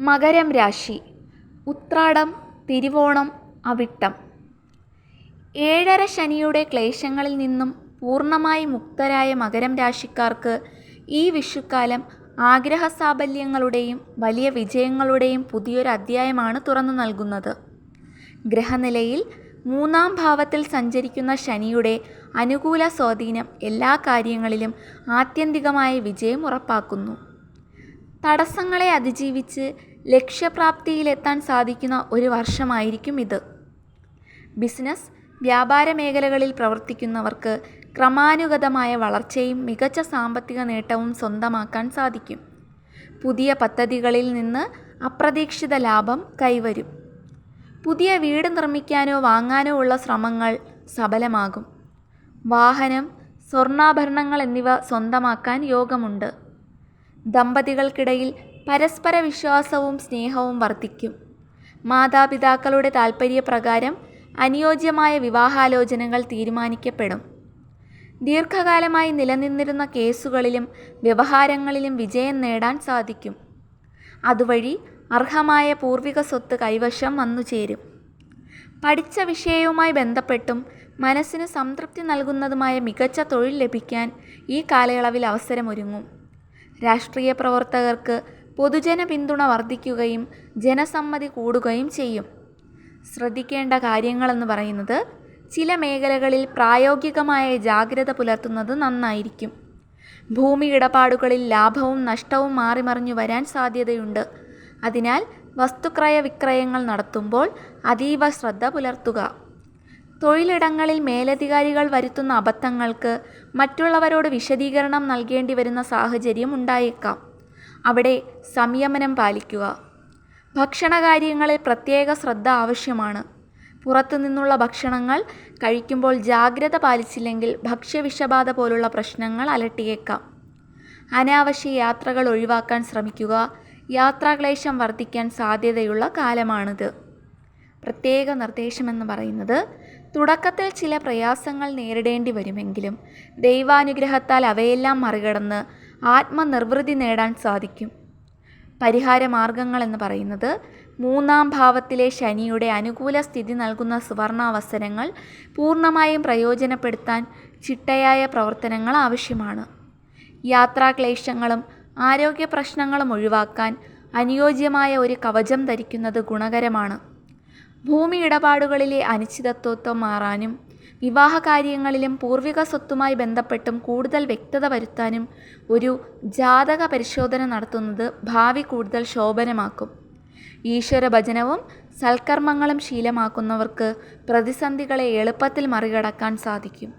മകരം രാശി. ഉത്രാടം, തിരുവോണം, അവിട്ടം. 7.5 ശനിയുടെ ക്ലേശങ്ങളിൽ നിന്നും പൂർണ്ണമായി മുക്തരായ മകരം രാശിക്കാർക്ക് ഈ വിഷുക്കാലം ആഗ്രഹസാഫല്യങ്ങളുടെയും വലിയ വിജയങ്ങളുടെയും പുതിയൊരു അധ്യായമാണ് തുറന്നു നൽകുന്നത്. ഗ്രഹനിലയിൽ 3-ാം ഭാവത്തിൽ സഞ്ചരിക്കുന്ന ശനിയുടെ അനുകൂല സ്വാധീനം എല്ലാ കാര്യങ്ങളിലും ആത്യന്തികമായ വിജയം ഉറപ്പാക്കുന്നു. തടസ്സങ്ങളെ അതിജീവിച്ച് ലക്ഷ്യപ്രാപ്തിയിലെത്താൻ സാധിക്കുന്ന ഒരു വർഷമായിരിക്കും ഇത്. ബിസിനസ്, വ്യാപാര മേഖലകളിൽ പ്രവർത്തിക്കുന്നവർക്ക് ക്രമാനുഗതമായ വളർച്ചയും മികച്ച സാമ്പത്തിക നേട്ടവും സ്വന്തമാക്കാൻ സാധിക്കും. പുതിയ പദ്ധതികളിൽ നിന്ന് അപ്രതീക്ഷിത ലാഭം കൈവരും. പുതിയ വീട് നിർമ്മിക്കാനോ വാങ്ങാനോ ഉള്ള ശ്രമങ്ങൾ സഫലമാകും. വാഹനം, സ്വർണ്ണാഭരണങ്ങൾ എന്നിവ സ്വന്തമാക്കാൻ യോഗമുണ്ട്. ദമ്പതികൾക്കിടയിൽ പരസ്പര വിശ്വാസവും സ്നേഹവും വർദ്ധിക്കും. മാതാപിതാക്കളുടെ താൽപ്പര്യപ്രകാരം അനുയോജ്യമായ വിവാഹാലോചനകൾ തീരുമാനിക്കപ്പെടും. ദീർഘകാലമായി നിലനിന്നിരുന്ന കേസുകളിലും വ്യവഹാരങ്ങളിലും വിജയം നേടാൻ സാധിക്കും. അതുവഴി അർഹമായ പൂർവിക സ്വത്ത് കൈവശം വന്നുചേരും. പഠിച്ച വിഷയവുമായി ബന്ധപ്പെട്ടും മനസ്സിന് സംതൃപ്തി നൽകുന്നതുമായ മികച്ച തൊഴിൽ ലഭിക്കാൻ ഈ കാലയളവിൽ അവസരമൊരുങ്ങും. രാഷ്ട്രീയ പ്രവർത്തകർക്ക് പൊതുജന പിന്തുണ വർദ്ധിക്കുകയും ജനസമ്മതി കൂടുകയും ചെയ്യും. ശ്രദ്ധിക്കേണ്ട കാര്യങ്ങളെന്ന് പറയുന്നത്, ചില മേഖലകളിൽ പ്രായോഗികമായ ജാഗ്രത പുലർത്തുന്നത് നന്നായിരിക്കും. ഭൂമി ഇടപാടുകളിൽ ലാഭവും നഷ്ടവും മാറിമറിഞ്ഞു വരാൻ സാധ്യതയുണ്ട്. അതിനാൽ വസ്തുക്രയ വിക്രയങ്ങൾ നടത്തുമ്പോൾ അതീവ ശ്രദ്ധ പുലർത്തുക. തൊഴിലിടങ്ങളിൽ മേലധികാരികൾ വരുത്തുന്ന അബദ്ധങ്ങൾക്ക് മറ്റുള്ളവരോട് വിശദീകരണം നൽകേണ്ടി വരുന്ന സാഹചര്യം ഉണ്ടായേക്കാം. അവിടെ സംയമനം പാലിക്കുക. ഭക്ഷണകാര്യങ്ങളിൽ പ്രത്യേക ശ്രദ്ധ ആവശ്യമാണ്. പുറത്തുനിന്നുള്ള ഭക്ഷണങ്ങൾ കഴിക്കുമ്പോൾ ജാഗ്രത പാലിച്ചില്ലെങ്കിൽ ഭക്ഷ്യവിഷബാധ പോലുള്ള പ്രശ്നങ്ങൾ അലട്ടിയേക്കാം. അനാവശ്യ യാത്രകൾ ഒഴിവാക്കാൻ ശ്രമിക്കുക. യാത്രാക്ലേശം വർദ്ധിക്കാൻ സാധ്യതയുള്ള കാലമാണിത്. പ്രത്യേക നിർദ്ദേശമെന്ന് പറയുന്നത്, തുടക്കത്തിൽ ചില പ്രയാസങ്ങൾ നേരിടേണ്ടി വരുമെങ്കിലും ദൈവാനുഗ്രഹത്താൽ അവയെല്ലാം മറികടന്ന് ആത്മനിർവൃതി നേടാൻ സാധിക്കും. പരിഹാരമാർഗങ്ങളെന്ന് പറയുന്നത്, 3-ാം ഭാവത്തിലെ ശനിയുടെ അനുകൂല സ്ഥിതി നൽകുന്ന സുവർണാവസരങ്ങൾ പൂർണ്ണമായും പ്രയോജനപ്പെടുത്താൻ ചിട്ടയായ പ്രവർത്തനങ്ങൾ ആവശ്യമാണ്. യാത്രാക്ലേശങ്ങളും ആരോഗ്യ പ്രശ്നങ്ങളും ഒഴിവാക്കാൻ അനുയോജ്യമായ ഒരു കവചം ധരിക്കുന്നത് ഗുണകരമാണ്. ഭൂമി ഇടപാടുകളിലെ അനിശ്ചിതത്വം മാറാനും വിവാഹകാര്യങ്ങളിലും പൂർവിക സ്വത്തുമായി ബന്ധപ്പെട്ടും കൂടുതൽ വ്യക്തത വരുത്താനും ഒരു ജാതക പരിശോധന നടത്തുന്നത് ഭാവി കൂടുതൽ ശോഭനമാക്കും. ഈശ്വരഭജനവും സൽക്കർമ്മങ്ങളും ശീലമാക്കുന്നവർക്ക് പ്രതിസന്ധികളെ എളുപ്പത്തിൽ മറികടക്കാൻ സാധിക്കും.